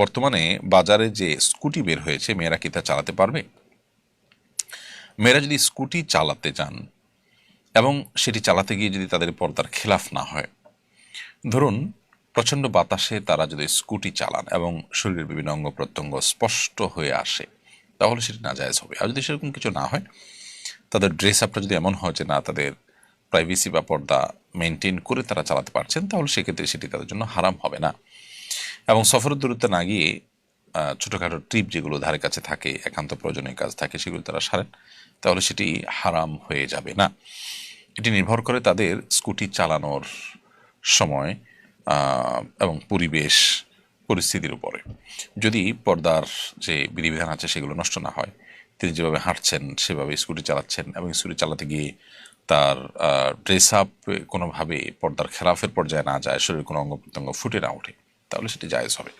বর্তমানে বাজারে যে স্কুটি বের হয়েছে, মেয়েরা কি তা চালাতে পারবে? মেয়েরা যদি স্কুটি চালাতে যান এবং সেটি চালাতে গিয়ে যদি তাদের পর্দার খেলাফ না হয়, ধরুন প্রচণ্ড বাতাসে তারা যদি স্কুটি চালান এবং শরীরের বিভিন্ন অঙ্গ প্রত্যঙ্গ স্পষ্ট হয়ে আসে, তাহলে সেটি নাজায়েজ হবে। আর যদি সেরকম কিছু না হয়, তাদের ড্রেস আপটা যদি এমন হয় যে না, তাদের প্রাইভেসি বা পর্দা মেনটেন করে তারা চালাতে পারছেন, তাহলে সেক্ষেত্রে সেটি তাদের জন্য হারাম হবে না। এবং সফরের দূরত্বে না গিয়ে ছোটোখাটো ট্রিপ যেগুলো ধারে কাছে থাকে, একান্ত প্রয়োজনীয় কাজ থাকে, সেগুলো তারা সারেন, তাহলে সেটি হারাম হয়ে যাবে না। এটি নির্ভর করে তাদের স্কুটি চালানোর সময় এবং পরিবেশ পরিস্থিতির উপরে। যদি পর্দার যে বিধিবিধান আছে সেগুলো নষ্ট না হয়, তিনি যেভাবে হাঁটছেন সেভাবে স্কুটি চালাচ্ছেন এবং স্কুটি চালাতে গিয়ে তার ড্রেস আপ কোনোভাবে পর্দার খেলাফের পর্যায়ে না যায়, শরীরের কোনো অঙ্গ প্রত্যঙ্গ ফুটে না ওঠে, তাহলে সেটি জায়েজ হবে।